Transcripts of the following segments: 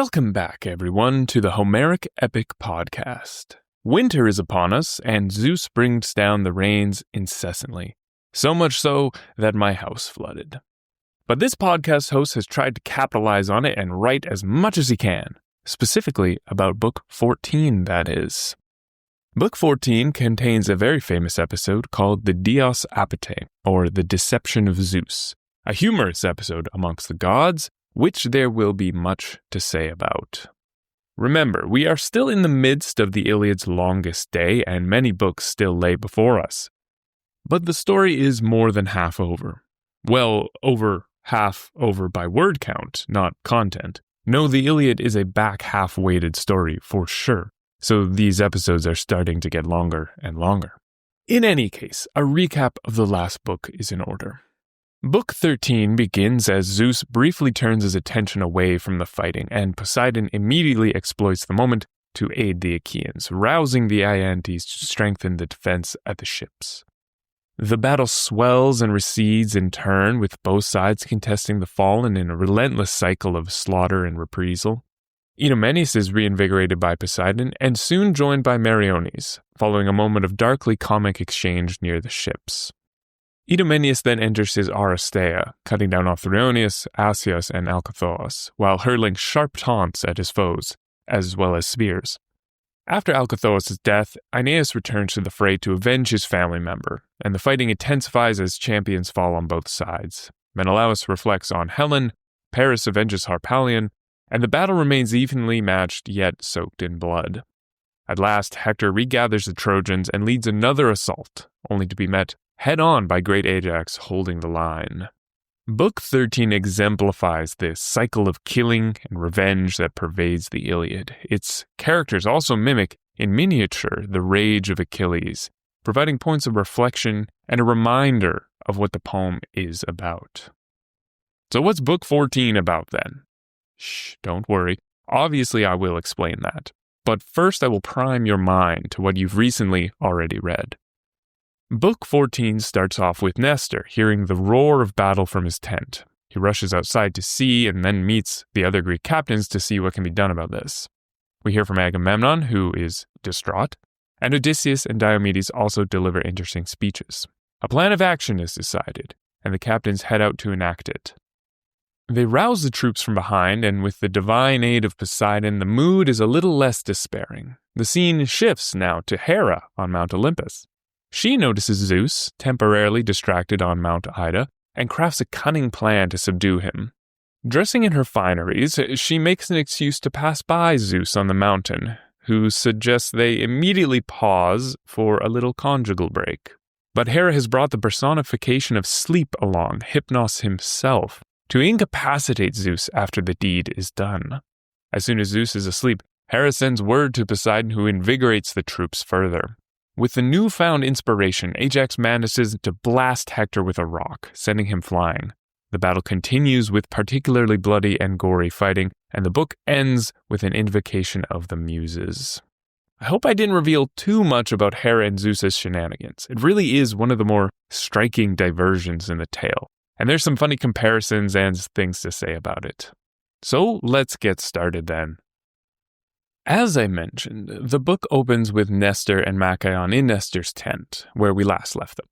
Welcome back, everyone, to the Homeric Epic Podcast. Winter is upon us, and Zeus brings down the rains incessantly, so much so that my house flooded. But this podcast host has tried to capitalize on it and write as much as he can, specifically about Book 14, that is. Book 14 contains a very famous episode called the Dios Apate, or the Deception of Zeus, a humorous episode amongst the gods, which there will be much to say about. Remember, we are still in the midst of the Iliad's longest day, and many books still lay before us. But the story is more than half over. Well, half over by word count, not content. No, the Iliad is a back half-weighted story for sure, so these episodes are starting to get longer and longer. In any case, a recap of the last book is in order. Book 13 begins as Zeus briefly turns his attention away from the fighting, and Poseidon immediately exploits the moment to aid the Achaeans, rousing the Aiantes to strengthen the defense at the ships. The battle swells and recedes in turn, with both sides contesting the fallen in a relentless cycle of slaughter and reprisal. Idomeneus is reinvigorated by Poseidon and soon joined by Meriones, following a moment of darkly comic exchange near the ships. Idomeneus then enters his Aristeia, cutting down Othryoneus, Asius, and Alcathoas, while hurling sharp taunts at his foes, as well as spears. After Alcathoas' death, Aeneas returns to the fray to avenge his family member, and the fighting intensifies as champions fall on both sides. Menelaus reflects on Helen, Paris avenges Harpalion, and the battle remains evenly matched yet soaked in blood. At last, Hector regathers the Trojans and leads another assault, only to be met head-on by great Ajax holding the line. Book 13 exemplifies this cycle of killing and revenge that pervades the Iliad. Its characters also mimic, in miniature, the rage of Achilles, providing points of reflection and a reminder of what the poem is about. So what's Book 14 about then? Shh, don't worry. Obviously, I will explain that. But first, I will prime your mind to what you've recently already read. Book 14 starts off with Nestor hearing the roar of battle from his tent. He rushes outside to see and then meets the other Greek captains to see what can be done about this. We hear from Agamemnon, who is distraught, and Odysseus and Diomedes also deliver interesting speeches. A plan of action is decided, and the captains head out to enact it. They rouse the troops from behind, and with the divine aid of Poseidon, the mood is a little less despairing. The scene shifts now to Hera on Mount Olympus. She notices Zeus, temporarily distracted on Mount Ida, and crafts a cunning plan to subdue him. Dressing in her fineries, she makes an excuse to pass by Zeus on the mountain, who suggests they immediately pause for a little conjugal break. But Hera has brought the personification of sleep along, Hypnos himself, to incapacitate Zeus after the deed is done. As soon as Zeus is asleep, Hera sends word to Poseidon, who invigorates the troops further. With the newfound inspiration, Ajax manages to blast Hector with a rock, sending him flying. The battle continues with particularly bloody and gory fighting, and the book ends with an invocation of the Muses. I hope I didn't reveal too much about Hera and Zeus's shenanigans. It really is one of the more striking diversions in the tale, and there's some funny comparisons and things to say about it. So let's get started then. As I mentioned, the book opens with Nestor and Machaon in Nestor's tent, where we last left them.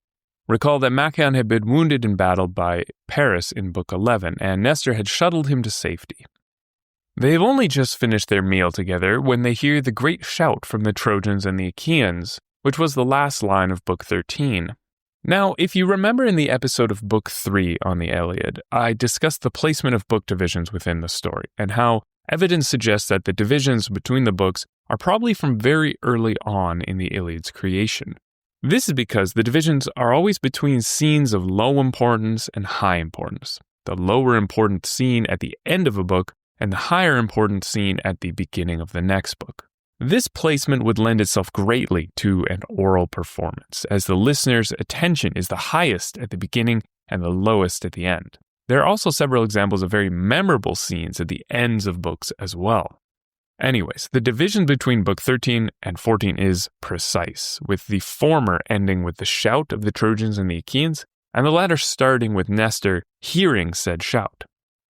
Recall that Machaon had been wounded in battle by Paris in Book 11, and Nestor had shuttled him to safety. They have only just finished their meal together when they hear the great shout from the Trojans and the Achaeans, which was the last line of Book 13. Now, if you remember in the episode of Book 3 on the Iliad, I discussed the placement of book divisions within the story, and how evidence suggests that the divisions between the books are probably from very early on in the Iliad's creation. This is because the divisions are always between scenes of low importance and high importance, the lower important scene at the end of a book and the higher important scene at the beginning of the next book. This placement would lend itself greatly to an oral performance, as the listener's attention is the highest at the beginning and the lowest at the end. There are also several examples of very memorable scenes at the ends of books as well. Anyways, the division between Book 13 and 14 is precise, with the former ending with the shout of the Trojans and the Achaeans, and the latter starting with Nestor hearing said shout.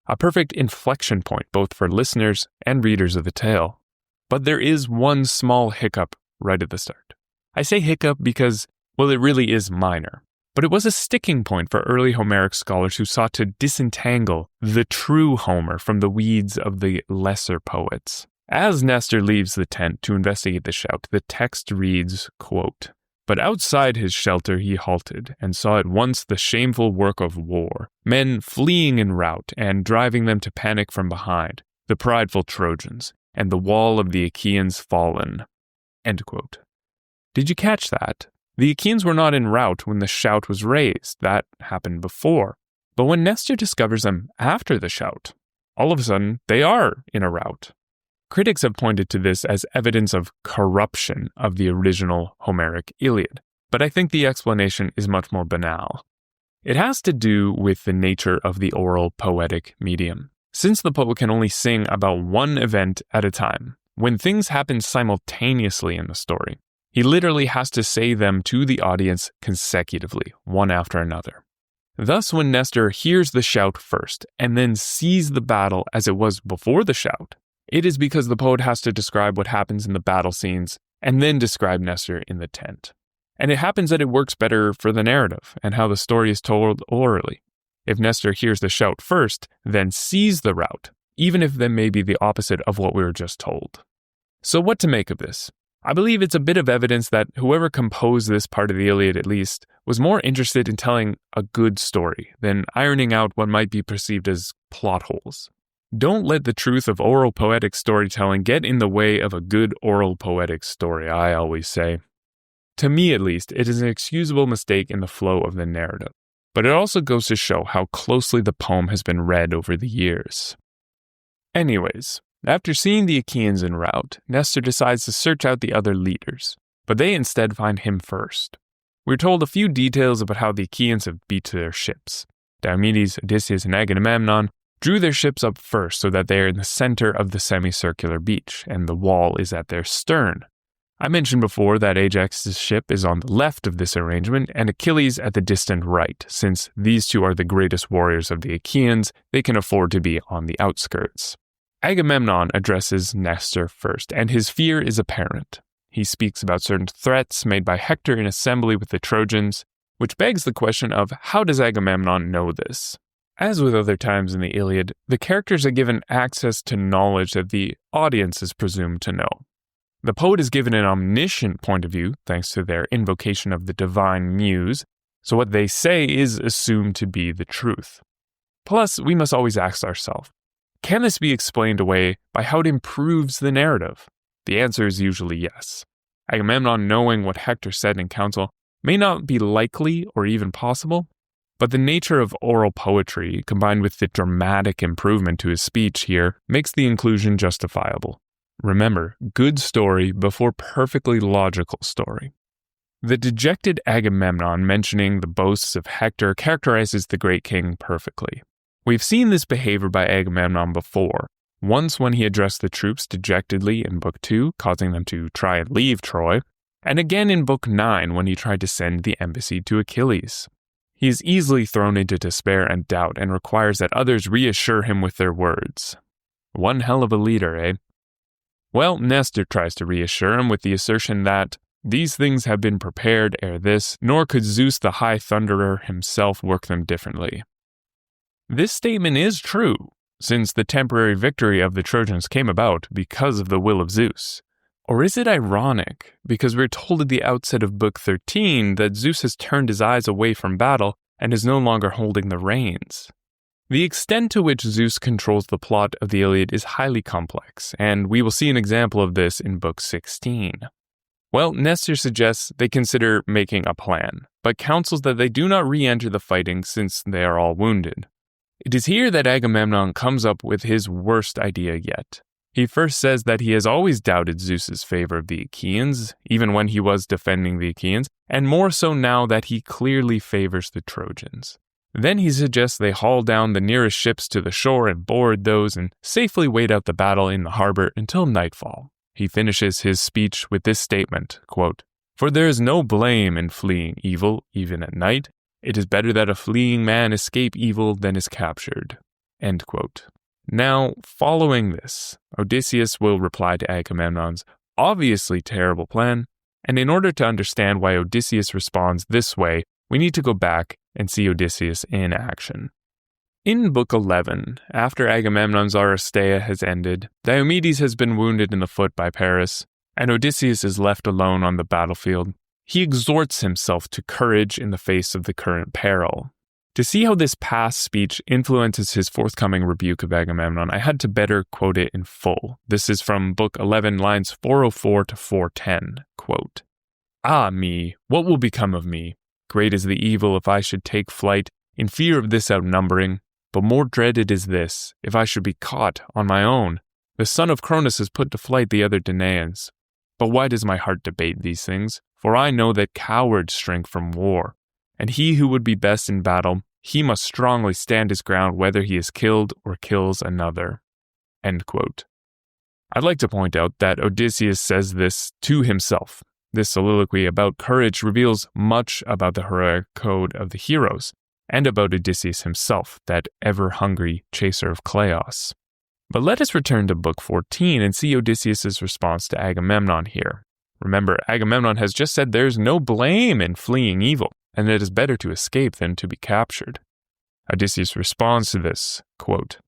a perfect inflection point both for listeners and readers of the tale. But there is one small hiccup right at the start. I say hiccup because, well, it really is minor. But it was a sticking point for early Homeric scholars who sought to disentangle the true Homer from the weeds of the lesser poets. As Nestor leaves the tent to investigate the shout, the text reads, quote, "But outside his shelter he halted, and saw at once the shameful work of war, men fleeing in rout, and driving them to panic from behind, the prideful Trojans, and the wall of the Achaeans fallen." End quote. Did you catch that? The Achaeans were not in rout when the shout was raised. That happened before. But when Nestor discovers them after the shout, all of a sudden they are in a rout. Critics have pointed to this as evidence of corruption of the original Homeric Iliad, but I think the explanation is much more banal. It has to do with the nature of the oral poetic medium. Since the poet can only sing about one event at a time, when things happen simultaneously in the story, he literally has to say them to the audience consecutively, one after another. Thus, when Nestor hears the shout first and then sees the battle as it was before the shout, it is because the poet has to describe what happens in the battle scenes and then describe Nestor in the tent. And it happens that it works better for the narrative and how the story is told orally. If Nestor hears the shout first, then sees the rout, even if that may be the opposite of what we were just told. So what to make of this? I believe it's a bit of evidence that whoever composed this part of the Iliad, at least, was more interested in telling a good story than ironing out what might be perceived as plot holes. Don't let the truth of oral poetic storytelling get in the way of a good oral poetic story, I always say. To me, at least, it is an excusable mistake in the flow of the narrative, but it also goes to show how closely the poem has been read over the years. Anyways, after seeing the Achaeans en route, Nestor decides to search out the other leaders, but they instead find him first. We're told a few details about how the Achaeans have beat to their ships. Diomedes, Odysseus, and Agamemnon drew their ships up first so that they are in the center of the semicircular beach, and the wall is at their stern. I mentioned before that Ajax's ship is on the left of this arrangement, and Achilles at the distant right. Since these two are the greatest warriors of the Achaeans, they can afford to be on the outskirts. Agamemnon addresses Nestor first, and his fear is apparent. He speaks about certain threats made by Hector in assembly with the Trojans, which begs the question of how does Agamemnon know this? As with other times in the Iliad, the characters are given access to knowledge that the audience is presumed to know. The poet is given an omniscient point of view thanks to their invocation of the divine muse, so what they say is assumed to be the truth. Plus, we must always ask ourselves, can this be explained away by how it improves the narrative? The answer is usually yes. Agamemnon knowing what Hector said in council may not be likely or even possible, but the nature of oral poetry, combined with the dramatic improvement to his speech here, makes the inclusion justifiable. Remember, good story before perfectly logical story. The dejected Agamemnon mentioning the boasts of Hector characterizes the great king perfectly. We've seen this behavior by Agamemnon before, once when he addressed the troops dejectedly in Book 2, causing them to try and leave Troy, and again in Book 9 when he tried to send the embassy to Achilles. He is easily thrown into despair and doubt and requires that others reassure him with their words. One hell of a leader, eh? Well, Nestor tries to reassure him with the assertion that these things have been prepared ere this, nor could Zeus the High Thunderer himself work them differently. This statement is true, since the temporary victory of the Trojans came about because of the will of Zeus. Or is it ironic, because we're told at the outset of Book 13 that Zeus has turned his eyes away from battle and is no longer holding the reins? The extent to which Zeus controls the plot of the Iliad is highly complex, and we will see an example of this in Book 16. Well, Nestor suggests they consider making a plan, but counsels that they do not re-enter the fighting since they are all wounded. It is here that Agamemnon comes up with his worst idea yet. He first says that he has always doubted Zeus's favor of the Achaeans, even when he was defending the Achaeans, and more so now that he clearly favors the Trojans. Then he suggests they haul down the nearest ships to the shore and board those and safely wait out the battle in the harbor until nightfall. He finishes his speech with this statement, quote, "For there is no blame in fleeing evil, even at night. It is better that a fleeing man escape evil than is captured." End quote. Now, following this, Odysseus will reply to Agamemnon's obviously terrible plan, and in order to understand why Odysseus responds this way, we need to go back and see Odysseus in action. In Book 11, after Agamemnon's Aristeia has ended, Diomedes has been wounded in the foot by Paris, and Odysseus is left alone on the battlefield. He exhorts himself to courage in the face of the current peril. To see how this past speech influences his forthcoming rebuke of Agamemnon, I had to better quote it in full. This is from Book 11, lines 404 to 410. Quote, "Ah me, what will become of me? Great is the evil if I should take flight in fear of this outnumbering, but more dreaded is this, if I should be caught on my own. The son of Cronus has put to flight the other Danaans. But why does my heart debate these things? For I know that cowards shrink from war. And he who would be best in battle, he must strongly stand his ground whether he is killed or kills another." End quote. I'd like to point out that Odysseus says this to himself. This soliloquy about courage reveals much about the heroic code of the heroes, and about Odysseus himself, that ever-hungry chaser of Chaos. But let us return to Book 14 and see Odysseus' response to Agamemnon here. Remember, Agamemnon has just said there's no blame in fleeing evil, and it is better to escape than to be captured. Odysseus responds to this, quote,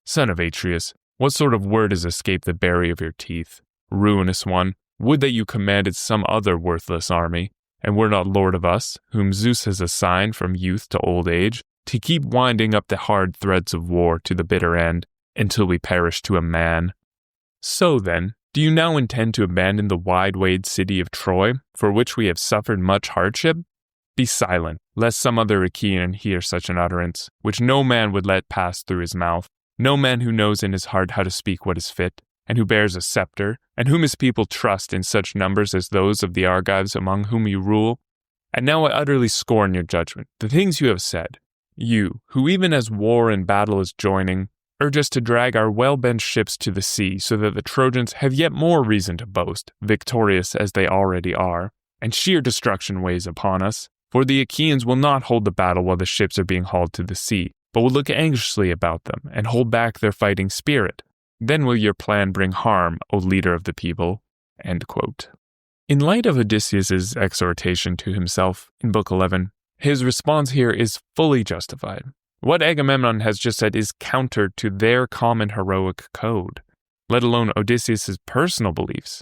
"Son of Atreus, what sort of word has escaped the berry of your teeth? Ruinous one, would that you commanded some other worthless army, and were not lord of us, whom Zeus has assigned from youth to old age, to keep winding up the hard threads of war to the bitter end, until we perish to a man. So then, do you now intend to abandon the wide-wayed city of Troy, for which we have suffered much hardship? Be silent, lest some other Achaean hear such an utterance, which no man would let pass through his mouth, no man who knows in his heart how to speak what is fit, and who bears a scepter, and whom his people trust in such numbers as those of the Argives among whom you rule. And now I utterly scorn your judgment, the things you have said. You, who even as war and battle is joining, urge us to drag our well-bent ships to the sea, so that the Trojans have yet more reason to boast, victorious as they already are, and sheer destruction weighs upon us. For the Achaeans will not hold the battle while the ships are being hauled to the sea, but will look anxiously about them, and hold back their fighting spirit. Then will your plan bring harm, O leader of the people." End quote. In light of Odysseus' exhortation to himself in Book 11, his response here is fully justified. What Agamemnon has just said is counter to their common heroic code, let alone Odysseus' personal beliefs,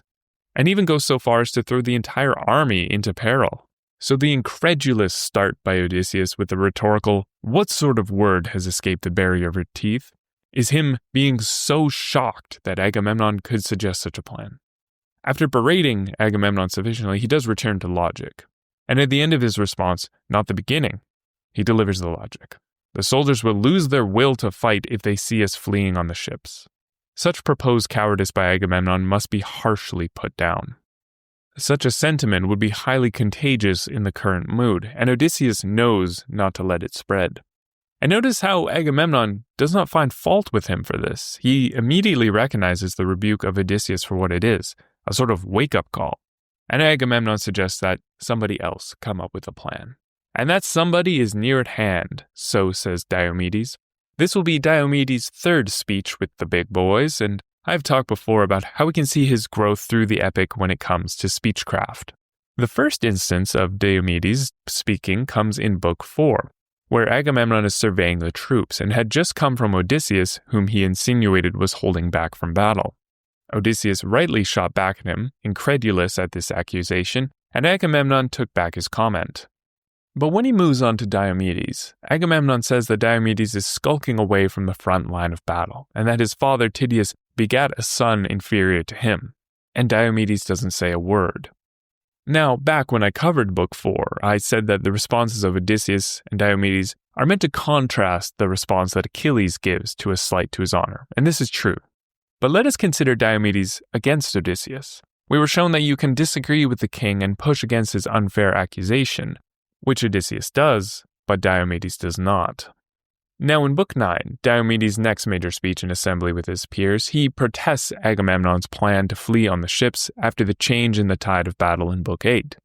and even goes so far as to throw the entire army into peril. So the incredulous start by Odysseus with the rhetorical, "What sort of word has escaped the barrier of your teeth?" is him being so shocked that Agamemnon could suggest such a plan. After berating Agamemnon sufficiently, he does return to logic. And at the end of his response, not the beginning, he delivers the logic. The soldiers will lose their will to fight if they see us fleeing on the ships. Such proposed cowardice by Agamemnon must be harshly put down. Such a sentiment would be highly contagious in the current mood, and Odysseus knows not to let it spread. And notice how Agamemnon does not find fault with him for this. He immediately recognizes the rebuke of Odysseus for what it is, a sort of wake-up call. And Agamemnon suggests that somebody else come up with a plan. And that somebody is near at hand, so says Diomedes. This will be Diomedes' third speech with the big boys, and I've talked before about how we can see his growth through the epic when it comes to speechcraft. The first instance of Diomedes speaking comes in Book 4, where Agamemnon is surveying the troops and had just come from Odysseus, whom he insinuated was holding back from battle. Odysseus rightly shot back at him, incredulous at this accusation, and Agamemnon took back his comment. But when he moves on to Diomedes, Agamemnon says that Diomedes is skulking away from the front line of battle, and that his father Tydeus begat a son inferior to him, and Diomedes doesn't say a word. Now, back when I covered Book 4, I said that the responses of Odysseus and Diomedes are meant to contrast the response that Achilles gives to a slight to his honor, and this is true. But let us consider Diomedes against Odysseus. We were shown that you can disagree with the king and push against his unfair accusation, which Odysseus does, but Diomedes does not. Now in Book 9, Diomedes' next major speech in assembly with his peers, he protests Agamemnon's plan to flee on the ships after the change in the tide of battle in Book 8.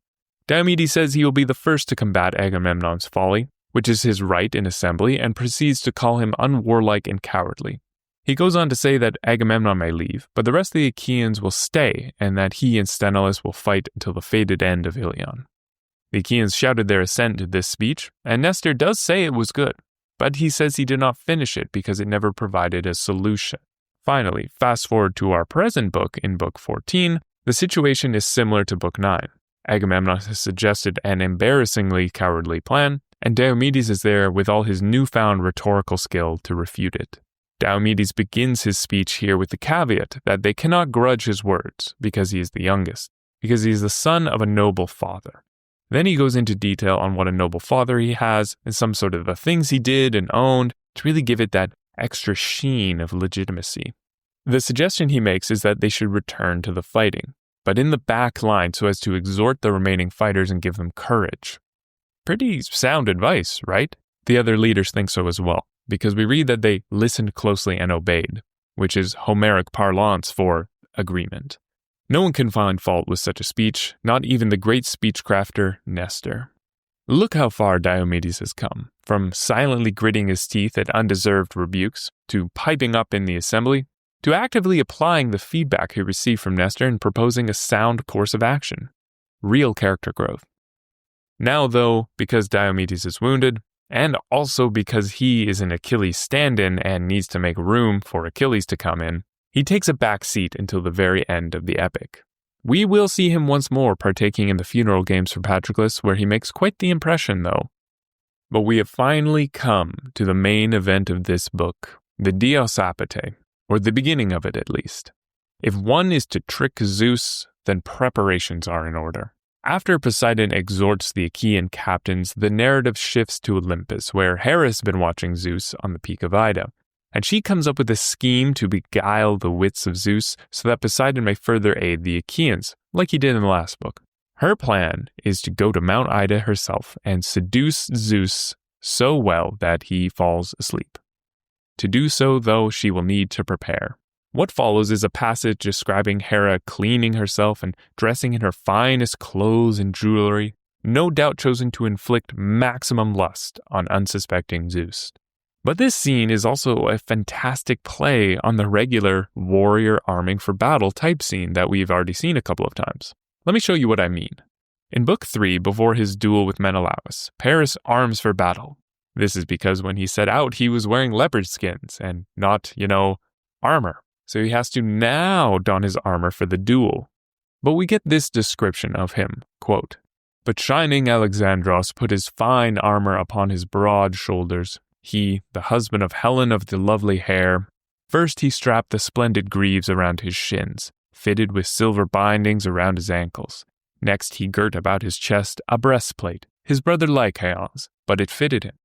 Diomedes says he will be the first to combat Agamemnon's folly, which is his right in assembly, and proceeds to call him unwarlike and cowardly. He goes on to say that Agamemnon may leave, but the rest of the Achaeans will stay, and that he and Sthenelus will fight until the fated end of Ilion. The Achaeans shouted their assent to this speech, and Nestor does say it was good, but he says he did not finish it because it never provided a solution. Finally, fast forward to our present book in Book 14, the situation is similar to Book 9. Agamemnon has suggested an embarrassingly cowardly plan, and Diomedes is there with all his newfound rhetorical skill to refute it. Diomedes begins his speech here with the caveat that they cannot grudge his words because he is the youngest, because he is the son of a noble father. Then he goes into detail on what a noble father he has and some sort of the things he did and owned to really give it that extra sheen of legitimacy. The suggestion he makes is that they should return to the fighting, but in the back line so as to exhort the remaining fighters and give them courage. Pretty sound advice, right? The other leaders think so as well, because we read that they listened closely and obeyed, which is Homeric parlance for agreement. No one can find fault with such a speech, not even the great speechcrafter Nestor. Look how far Diomedes has come, from silently gritting his teeth at undeserved rebukes, to piping up in the assembly, to actively applying the feedback he received from Nestor and proposing a sound course of action. Real character growth. Now, though, because Diomedes is wounded, and also because he is an Achilles stand-in and needs to make room for Achilles to come in, he takes a back seat until the very end of the epic. We will see him once more partaking in the funeral games for Patroclus, where he makes quite the impression, though. But we have finally come to the main event of this book, the Dios Apate, or the beginning of it at least. If one is to trick Zeus, then preparations are in order. After Poseidon exhorts the Achaean captains, the narrative shifts to Olympus, where Hera has been watching Zeus on the peak of Ida, and she comes up with a scheme to beguile the wits of Zeus so that Poseidon may further aid the Achaeans, like he did in the last book. Her plan is to go to Mount Ida herself and seduce Zeus so well that he falls asleep. To do so, though, she will need to prepare. What follows is a passage describing Hera cleaning herself and dressing in her finest clothes and jewelry, no doubt chosen to inflict maximum lust on unsuspecting Zeus. But this scene is also a fantastic play on the regular warrior arming for battle type scene that we've already seen a couple of times. Let me show you what I mean. In Book 3, before his duel with Menelaus, Paris arms for battle. This is because when he set out, he was wearing leopard skins and not, armor. So he has to now don his armor for the duel. But we get this description of him, quote, "But shining Alexandros put his fine armor upon his broad shoulders. He, the husband of Helen of the lovely hair, first he strapped the splendid greaves around his shins, fitted with silver bindings around his ankles. Next he girt about his chest a breastplate, his brother Lycaon's, but it fitted him.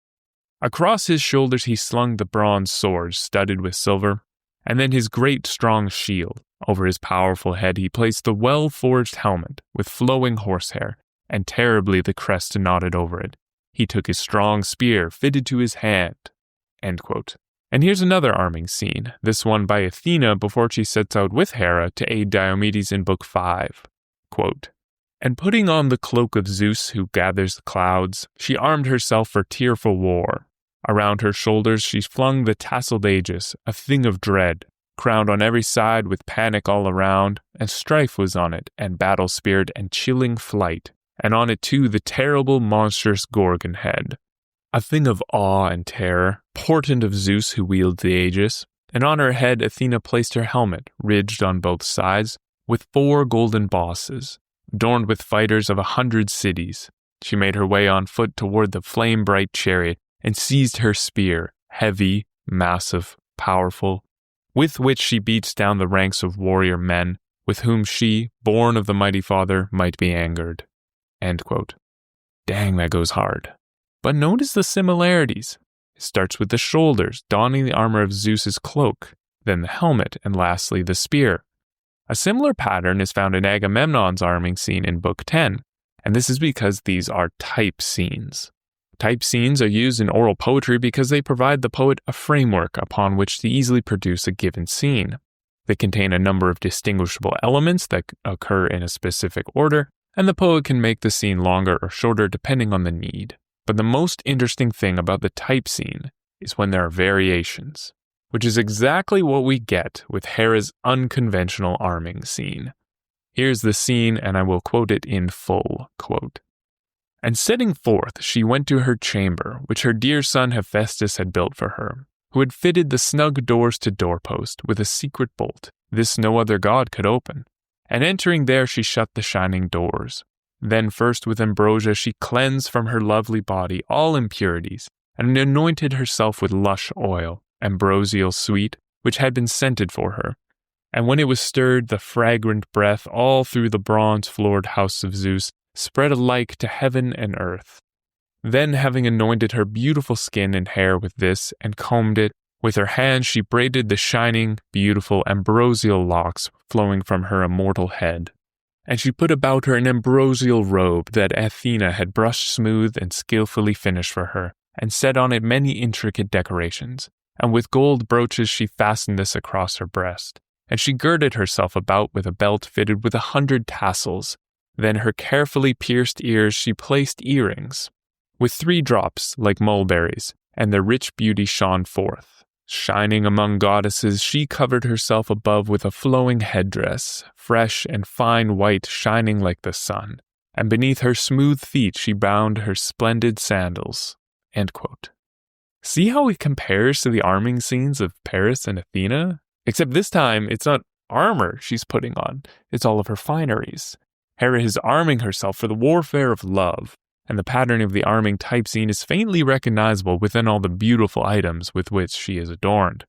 Across his shoulders he slung the bronze sword studded with silver, and then his great strong shield. Over his powerful head he placed the well-forged helmet with flowing horsehair, and terribly the crest knotted over it. He took his strong spear fitted to his hand." End quote. And here's another arming scene, this one by Athena before she sets out with Hera to aid Diomedes in Book 5. Quote, "And putting on the cloak of Zeus who gathers the clouds, she armed herself for tearful war. Around her shoulders she flung the tasseled aegis, a thing of dread, crowned on every side with panic all around, and strife was on it, and battle spirit and chilling flight. And on it too the terrible monstrous Gorgon head, a thing of awe and terror, portent of Zeus who wields the aegis. And on her head Athena placed her helmet, ridged on both sides, with 4 golden bosses, adorned with fighters of 100 cities. She made her way on foot toward the flame-bright chariot, and seized her spear, heavy, massive, powerful, with which she beats down the ranks of warrior men, with whom she, born of the mighty father, might be angered." End quote. Dang, that goes hard. But notice the similarities. It starts with the shoulders, donning the armor of Zeus's cloak, then the helmet, and lastly the spear. A similar pattern is found in Agamemnon's arming scene in Book 10, and this is because these are type scenes. Type scenes are used in oral poetry because they provide the poet a framework upon which to easily produce a given scene. They contain a number of distinguishable elements that occur in a specific order, and the poet can make the scene longer or shorter depending on the need. But the most interesting thing about the type scene is when there are variations, which is exactly what we get with Hera's unconventional arming scene. Here's the scene, and I will quote it in full, quote, "And setting forth, she went to her chamber, which her dear son Hephaestus had built for her, who had fitted the snug doors to doorpost with a secret bolt, this no other god could open. And entering there, she shut the shining doors. Then first with ambrosia she cleansed from her lovely body all impurities, and anointed herself with lush oil, ambrosial sweet, which had been scented for her. And when it was stirred, the fragrant breath all through the bronze-floored house of Zeus spread alike to heaven and earth. Then, having anointed her beautiful skin and hair with this, and combed it, with her hands she braided the shining, beautiful, ambrosial locks flowing from her immortal head. And she put about her an ambrosial robe that Athena had brushed smooth and skillfully finished for her, and set on it many intricate decorations. And with gold brooches she fastened this across her breast. And she girded herself about with a belt fitted with 100 tassels. Then her carefully pierced ears she placed earrings, with 3 drops like mulberries, and their rich beauty shone forth. Shining among goddesses, she covered herself above with a flowing headdress, fresh and fine white shining like the sun, and beneath her smooth feet she bound her splendid sandals." End quote. See how it compares to the arming scenes of Paris and Athena? Except this time, it's not armor she's putting on, it's all of her fineries. Hera is arming herself for the warfare of love, and the pattern of the arming type scene is faintly recognizable within all the beautiful items with which she is adorned.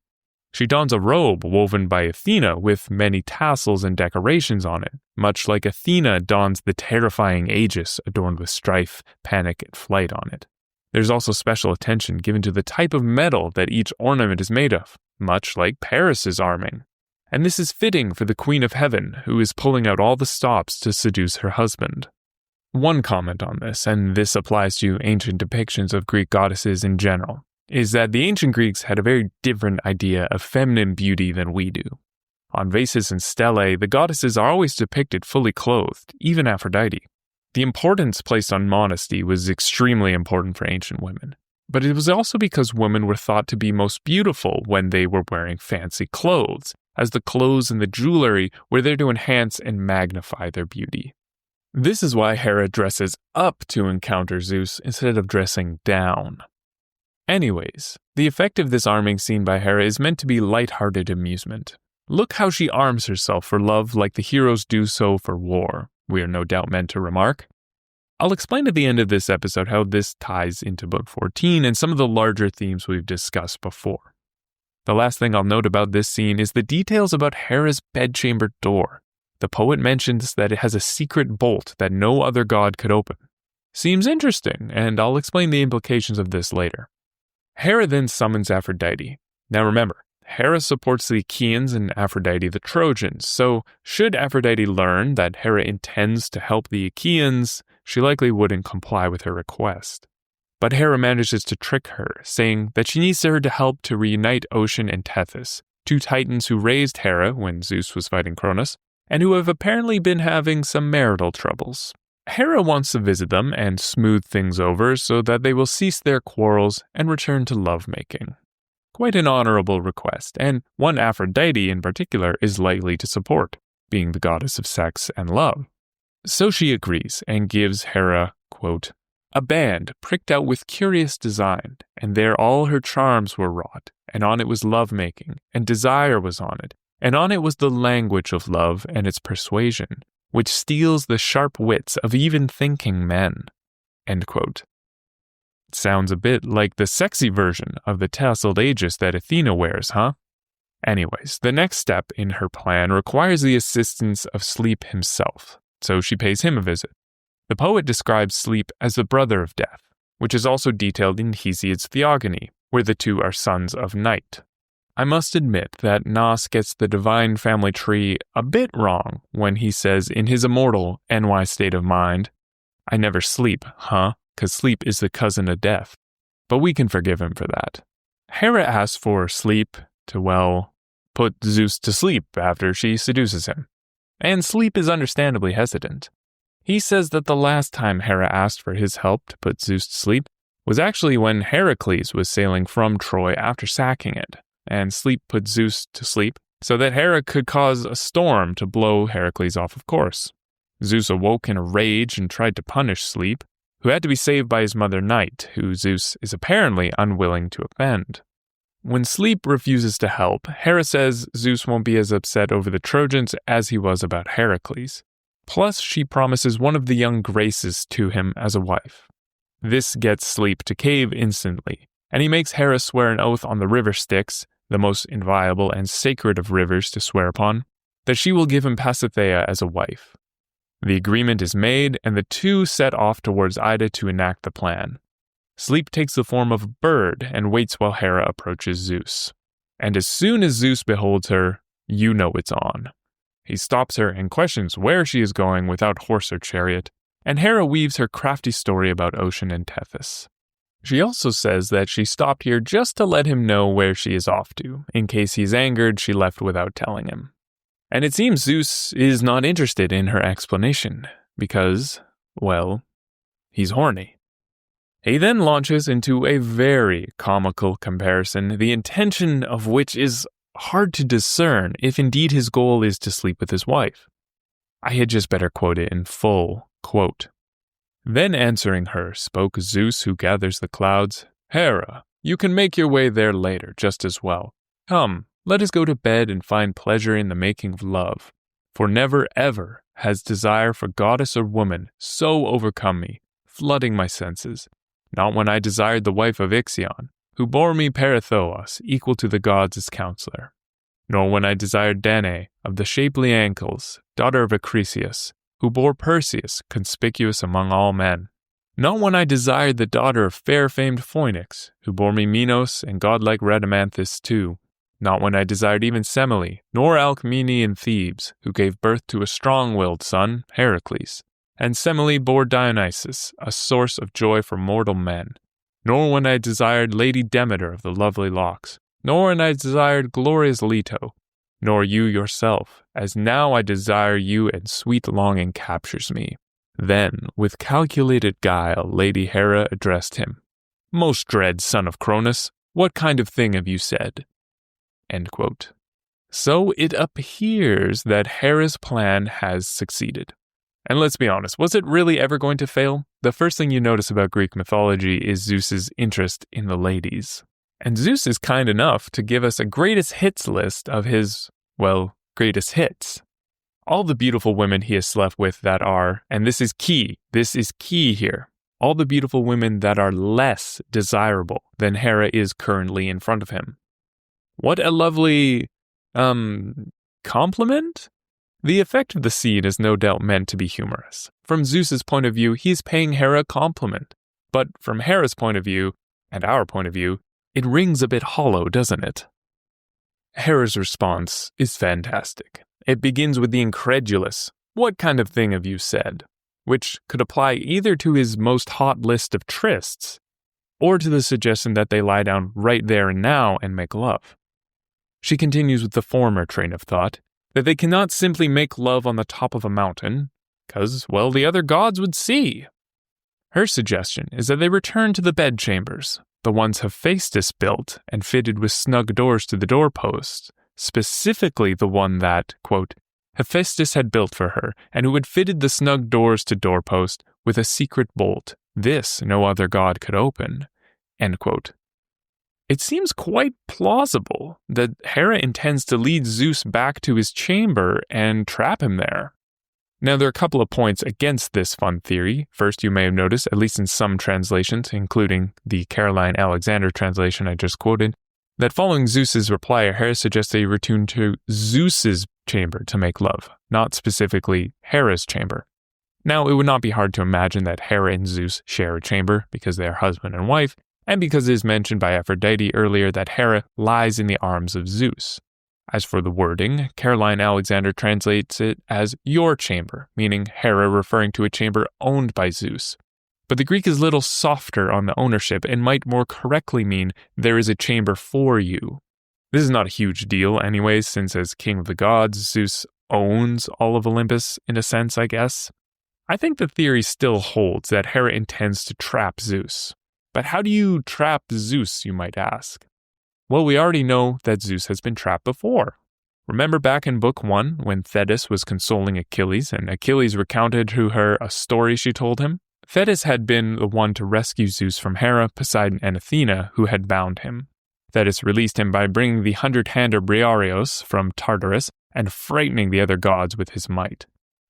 She dons a robe woven by Athena with many tassels and decorations on it, much like Athena dons the terrifying aegis adorned with strife, panic, and flight on it. There's also special attention given to the type of metal that each ornament is made of, much like Paris's arming. And this is fitting for the Queen of Heaven, who is pulling out all the stops to seduce her husband. One comment on this, and this applies to ancient depictions of Greek goddesses in general, is that the ancient Greeks had a very different idea of feminine beauty than we do. On vases and stelae, the goddesses are always depicted fully clothed, even Aphrodite. The importance placed on modesty was extremely important for ancient women, but it was also because women were thought to be most beautiful when they were wearing fancy clothes, as the clothes and the jewelry were there to enhance and magnify their beauty. This is why Hera dresses up to encounter Zeus instead of dressing down. Anyways, the effect of this arming scene by Hera is meant to be light-hearted amusement. Look how she arms herself for love like the heroes do so for war, we are no doubt meant to remark. I'll explain at the end of this episode how this ties into Book 14 and some of the larger themes we've discussed before. The last thing I'll note about this scene is the details about Hera's bedchamber door. The poet mentions that it has a secret bolt that no other god could open. Seems interesting, and I'll explain the implications of this later. Hera then summons Aphrodite. Now remember, Hera supports the Achaeans and Aphrodite the Trojans, so should Aphrodite learn that Hera intends to help the Achaeans, she likely wouldn't comply with her request. But Hera manages to trick her, saying that she needs her to help to reunite Ocean and Tethys, 2 titans who raised Hera when Zeus was fighting Cronus, and who have apparently been having some marital troubles. Hera wants to visit them and smooth things over so that they will cease their quarrels and return to lovemaking. Quite an honorable request, and one Aphrodite in particular is likely to support, being the goddess of sex and love. So she agrees and gives Hera, quote, "a band pricked out with curious design, and there all her charms were wrought, and on it was lovemaking, and desire was on it, and on it was the language of love and its persuasion, which steals the sharp wits of even thinking men." End quote. It sounds a bit like the sexy version of the tasseled aegis that Athena wears, huh? Anyways, the next step in her plan requires the assistance of Sleep himself, so she pays him a visit. The poet describes Sleep as the brother of death, which is also detailed in Hesiod's Theogony, where the 2 are sons of night. I must admit that Nos gets the divine family tree a bit wrong when he says in his immortal NY state of mind, "I never sleep, huh? 'Cause sleep is the cousin of death." But we can forgive him for that. Hera asks for Sleep to, well, put Zeus to sleep after she seduces him. And Sleep is understandably hesitant. He says that the last time Hera asked for his help to put Zeus to sleep, was actually when Heracles was sailing from Troy after sacking it, and sleep put Zeus to sleep so that Hera could cause a storm to blow Heracles off of course. Zeus awoke in a rage and tried to punish Sleep, who had to be saved by his mother Night, who Zeus is apparently unwilling to offend. When Sleep refuses to help, Hera says Zeus won't be as upset over the Trojans as he was about Heracles. Plus, she promises one of the young Graces to him as a wife. This gets Sleep to cave instantly, and he makes Hera swear an oath on the river Styx, the most inviolable and sacred of rivers to swear upon, that she will give him Pasithea as a wife. The agreement is made, and the two set off towards Ida to enact the plan. Sleep takes the form of a bird and waits while Hera approaches Zeus. And as soon as Zeus beholds her, you know it's on. He stops her and questions where she is going without horse or chariot, and Hera weaves her crafty story about Ocean and Tethys. She also says that she stopped here just to let him know where she is off to, in case he's angered she left without telling him. And it seems Zeus is not interested in her explanation, because, well, he's horny. He then launches into a very comical comparison, the intention of which is hard to discern if indeed his goal is to sleep with his wife. I had just better quote it in full, quote, "Then answering her, spoke Zeus who gathers the clouds, Hera, you can make your way there later just as well. Come, let us go to bed and find pleasure in the making of love. For never ever has desire for goddess or woman so overcome me, flooding my senses, not when I desired the wife of Ixion, who bore me Perithoos, equal to the gods as counselor, nor when I desired Danae, of the shapely ankles, daughter of Acrisius, who bore Perseus, conspicuous among all men, not when I desired the daughter of fair-famed Phoenix, who bore me Minos and godlike Rhadamanthus too, not when I desired even Semele, nor Alcmene in Thebes, who gave birth to a strong-willed son, Heracles, and Semele bore Dionysus, a source of joy for mortal men, nor when I desired Lady Demeter of the lovely locks, nor when I desired glorious Leto, nor you yourself, as now I desire you and sweet longing captures me." Then, with calculated guile, Lady Hera addressed him. "Most dread son of Cronus, what kind of thing have you said?" End quote. So it appears that Hera's plan has succeeded. And let's be honest, was it really ever going to fail? The first thing you notice about Greek mythology is Zeus's interest in the ladies. And Zeus is kind enough to give us a greatest hits list of his, well, greatest hits. All the beautiful women he has slept with that are, and this is key here, all the beautiful women that are less desirable than Hera is currently in front of him. What a lovely, compliment? The effect of the scene is no doubt meant to be humorous. From Zeus's point of view, he's paying Hera a compliment. But from Hera's point of view, and our point of view, it rings a bit hollow, doesn't it? Hera's response is fantastic. It begins with the incredulous, "What kind of thing have you said?" which could apply either to his most hot list of trysts, or to the suggestion that they lie down right there and now and make love. She continues with the former train of thought, that they cannot simply make love on the top of a mountain, because, well, the other gods would see. Her suggestion is that they return to the bedchambers, the ones Hephaestus built and fitted with snug doors to the doorposts, specifically the one that, quote, Hephaestus had built for her, and who had fitted the snug doors to doorpost with a secret bolt. This no other god could open, end quote. It seems quite plausible that Hera intends to lead Zeus back to his chamber and trap him there. Now, there are a couple of points against this fun theory. First, you may have noticed, at least in some translations, including the Caroline Alexander translation I just quoted, that following Zeus's reply, Hera suggests they return to Zeus's chamber to make love, not specifically Hera's chamber. Now, it would not be hard to imagine that Hera and Zeus share a chamber because they are husband and wife, and because it is mentioned by Aphrodite earlier that Hera lies in the arms of Zeus. As for the wording, Caroline Alexander translates it as your chamber, meaning Hera referring to a chamber owned by Zeus. But the Greek is a little softer on the ownership and might more correctly mean there is a chamber for you. This is not a huge deal anyways, since as king of the gods, Zeus owns all of Olympus in a sense, I guess. I think the theory still holds that Hera intends to trap Zeus. But how do you trap Zeus, you might ask? Well, we already know that Zeus has been trapped before. Remember back in Book 1 when Thetis was consoling Achilles and Achilles recounted to her a story she told him? Thetis had been the one to rescue Zeus from Hera, Poseidon, and Athena, who had bound him. Thetis released him by bringing the 100-hander Briareos from Tartarus and frightening the other gods with his might.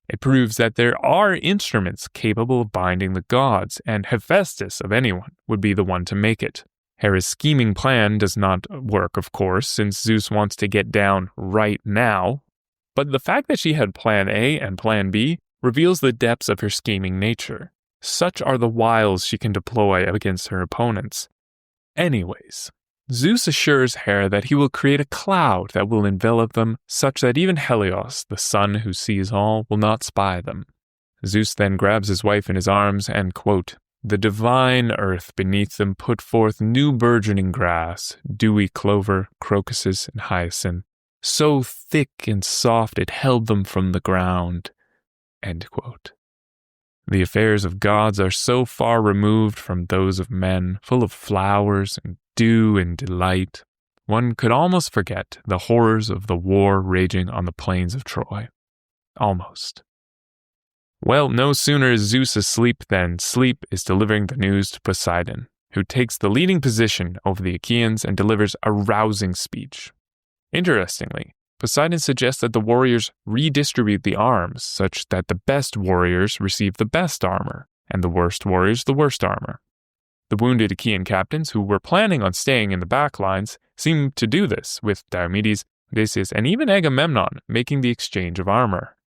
It proves that there are instruments capable of binding the gods, and Hephaestus, of anyone, would be the one to make it. Hera's scheming plan does not work, of course, since Zeus wants to get down right now. But the fact that she had Plan A and Plan B reveals the depths of her scheming nature. Such are the wiles she can deploy against her opponents. Anyways, Zeus assures Hera that he will create a cloud that will envelop them such that even Helios, the sun who sees all, will not spy them. Zeus then grabs his wife in his arms and, quote, "The divine earth beneath them put forth new burgeoning grass, dewy clover, crocuses, and hyacinth. So thick and soft it held them from the ground." End quote. The affairs of gods are so far removed from those of men, full of flowers and dew and delight. One could almost forget the horrors of the war raging on the plains of Troy. Almost. Well, no sooner is Zeus asleep than Sleep is delivering the news to Poseidon, who takes the leading position over the Achaeans and delivers a rousing speech. Interestingly, Poseidon suggests that the warriors redistribute the arms such that the best warriors receive the best armor, and the worst warriors the worst armor. The wounded Achaean captains who were planning on staying in the back lines seem to do this, with Diomedes, Odysseus, and even Agamemnon making the exchange of armor.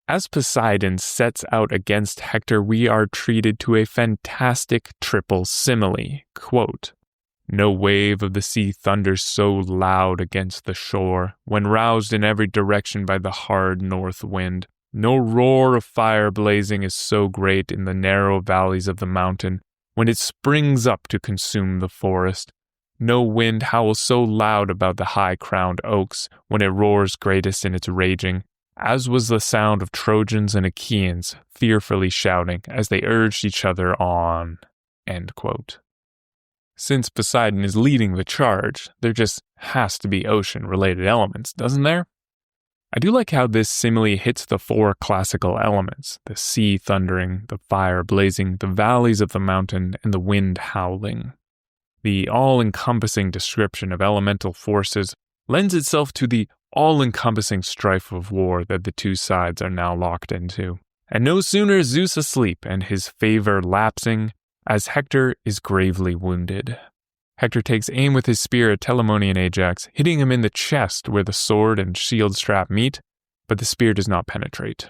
As Poseidon sets out against Hector, we are treated to a fantastic triple simile. Quote, "No wave of the sea thunders so loud against the shore, when roused in every direction by the hard north wind. No roar of fire blazing is so great in the narrow valleys of the mountain, when it springs up to consume the forest. No wind howls so loud about the high-crowned oaks, when it roars greatest in its raging, as was the sound of Trojans and Achaeans fearfully shouting as they urged each other on." End quote. Since Poseidon is leading the charge, there just has to be ocean-related elements, doesn't there? I do like how this simile hits the four classical elements: the sea thundering, the fire blazing, the valleys of the mountain, and the wind howling. The all-encompassing description of elemental forces lends itself to the all-encompassing strife of war that the two sides are now locked into. And no sooner is Zeus asleep and his favor lapsing, as Hector is gravely wounded. Hector takes aim with his spear at Telamonian Ajax, hitting him in the chest where the sword and shield strap meet, but the spear does not penetrate.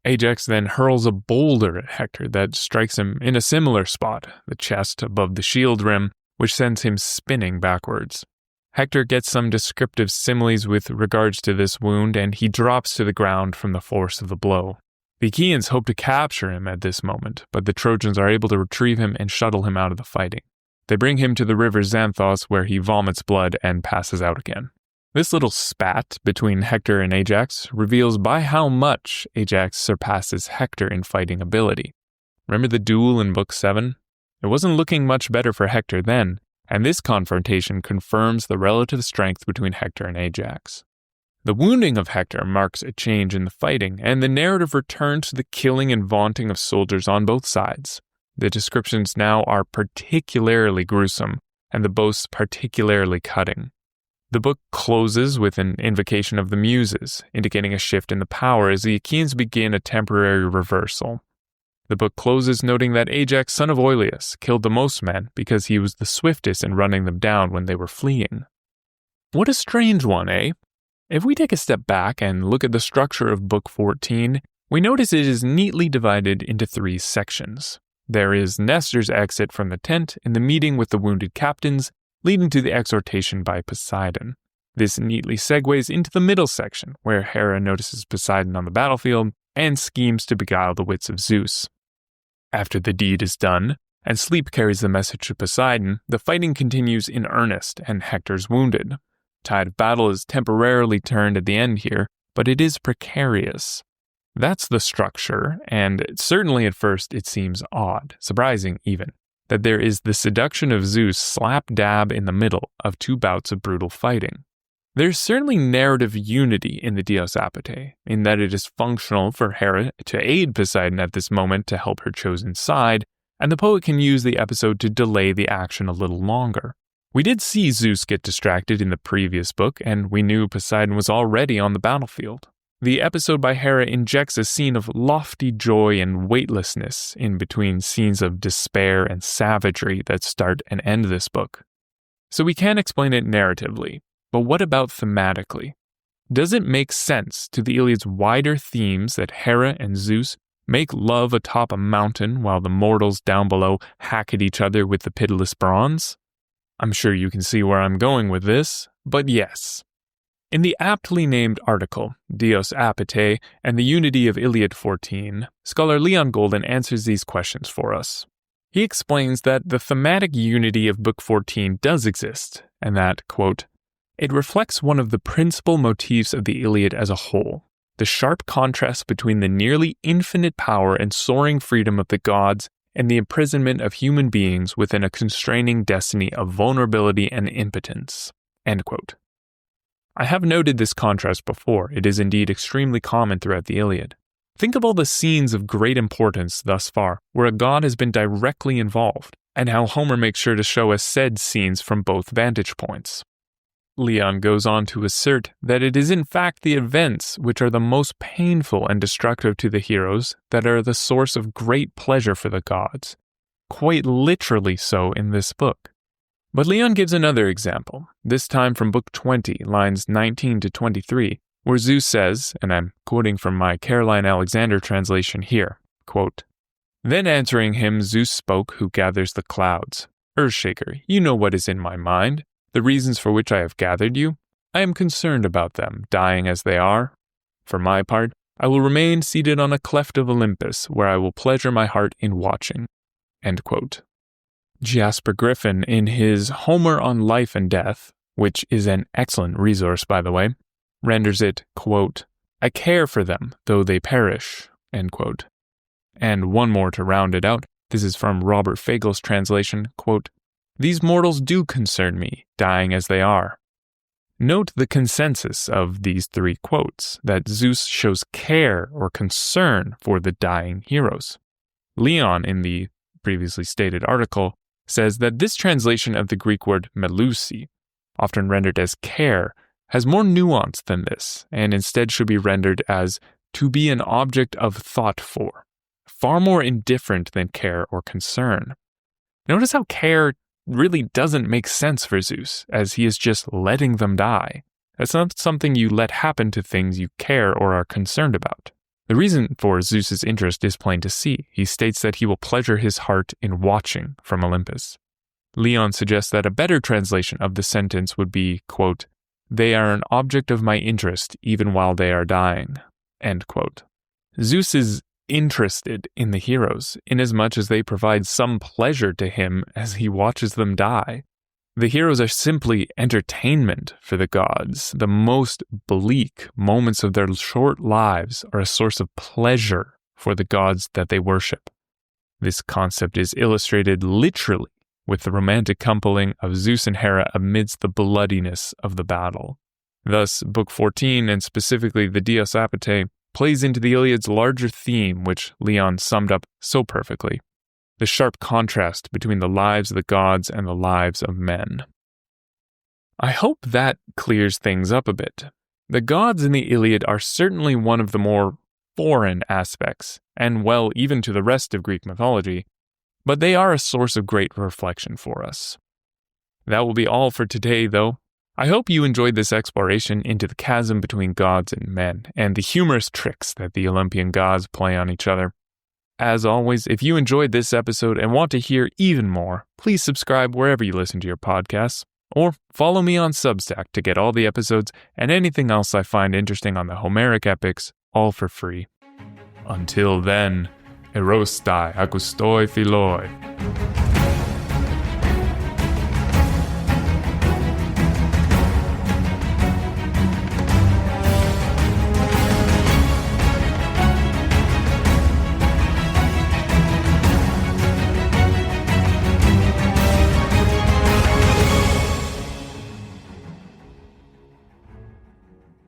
Ajax then hurls a boulder at Hector that strikes him in a similar spot, the chest above the shield rim, which sends him spinning backwards. Hector gets some descriptive similes with regards to this wound, and he drops to the ground from the force of the blow. The Achaeans hope to capture him at this moment, but the Trojans are able to retrieve him and shuttle him out of the fighting. They bring him to the river Xanthos, where he vomits blood and passes out again. This little spat between Hector and Ajax reveals by how much Ajax surpasses Hector in fighting ability. Remember the duel in Book 7? It wasn't looking much better for Hector then, and this confrontation confirms the relative strength between Hector and Ajax. The wounding of Hector marks a change in the fighting, and the narrative returns to the killing and vaunting of soldiers on both sides. The descriptions now are particularly gruesome, and the boasts particularly cutting. The book closes with an invocation of the Muses, indicating a shift in the power as the Achaeans begin a temporary reversal. The book closes noting that Ajax, son of Oileus, killed the most men because he was the swiftest in running them down when they were fleeing. What a strange one, eh? If we take a step back and look at the structure of Book 14, we notice it is neatly divided into 3 sections. There is Nestor's exit from the tent and the meeting with the wounded captains, leading to the exhortation by Poseidon. This neatly segues into the middle section, where Hera notices Poseidon on the battlefield and schemes to beguile the wits of Zeus. After the deed is done, and Sleep carries the message to Poseidon, the fighting continues in earnest and Hector's wounded. Tide of battle is temporarily turned at the end here, but it is precarious. That's the structure, and certainly at first it seems odd, surprising even. that there is the seduction of Zeus slap dab in the middle of two bouts of brutal fighting. There's certainly narrative unity in the Dios Apate, in that it is functional for Hera to aid Poseidon at this moment to help her chosen side, and the poet can use the episode to delay the action a little longer. We did see Zeus get distracted in the previous book, and we knew Poseidon was already on the battlefield. The episode by Hera injects a scene of lofty joy and weightlessness in between scenes of despair and savagery that start and end this book. So we can explain it narratively. But what about thematically? Does it make sense to the Iliad's wider themes that Hera and Zeus make love atop a mountain while the mortals down below hack at each other with the pitiless bronze? I'm sure you can see where I'm going with this, but yes. In the aptly named article, Dios Apate and the Unity of Iliad 14, scholar Leon Golden answers these questions for us. He explains that the thematic unity of Book 14 does exist, and that, quote, it reflects one of the principal motifs of the Iliad as a whole, the sharp contrast between the nearly infinite power and soaring freedom of the gods and the imprisonment of human beings within a constraining destiny of vulnerability and impotence. End quote. I have noted this contrast before. It is indeed extremely common throughout the Iliad. Think of all the scenes of great importance thus far, where a god has been directly involved, and how Homer makes sure to show us said scenes from both vantage points. Leon goes on to assert that it is in fact the events which are the most painful and destructive to the heroes that are the source of great pleasure for the gods, quite literally so in this book. But Leon gives another example, this time from Book 20, lines 19 to 23, where Zeus says, and I'm quoting from my Caroline Alexander translation here, quote, then answering him, Zeus spoke who gathers the clouds. Earthshaker, you know what is in my mind. The reasons for which I have gathered you, I am concerned about them, dying as they are. For my part, I will remain seated on a cleft of Olympus, where I will pleasure my heart in watching. End quote. Jasper Griffin, in his Homer on Life and Death, which is an excellent resource by the way, renders it, quote, I care for them, though they perish, end quote. And one more to round it out, this is from Robert Fagel's translation, quote, these mortals do concern me, dying as they are. Note the consensus of these three quotes, that Zeus shows care or concern for the dying heroes. Leon, in the previously stated article, says that this translation of the Greek word melusi, often rendered as care, has more nuance than this, and instead should be rendered as to be an object of thought for, far more indifferent than care or concern. Notice how care really doesn't make sense for Zeus, as he is just letting them die. That's not something you let happen to things you care or are concerned about. The reason for Zeus's interest is plain to see. He states that he will pleasure his heart in watching from Olympus. Leon suggests that a better translation of the sentence would be, quote, they are an object of my interest even while they are dying, end quote. Zeus is interested in the heroes, inasmuch as they provide some pleasure to him as he watches them die. The heroes are simply entertainment for the gods. The most bleak moments of their short lives are a source of pleasure for the gods that they worship. This concept is illustrated literally with the romantic coupling of Zeus and Hera amidst the bloodiness of the battle. Thus, Book 14, and specifically the Dios Apate, plays into the Iliad's larger theme, which Leon summed up so perfectly. The sharp contrast between the lives of the gods and the lives of men. I hope that clears things up a bit. The gods in the Iliad are certainly one of the more foreign aspects, and well, even to the rest of Greek mythology, but they are a source of great reflection for us. That will be all for today, though. I hope you enjoyed this exploration into the chasm between gods and men, and the humorous tricks that the Olympian gods play on each other. As always, if you enjoyed this episode and want to hear even more, please subscribe wherever you listen to your podcasts, or follow me on Substack to get all the episodes and anything else I find interesting on the Homeric epics, all for free. Until then, erostai agustoi philoi.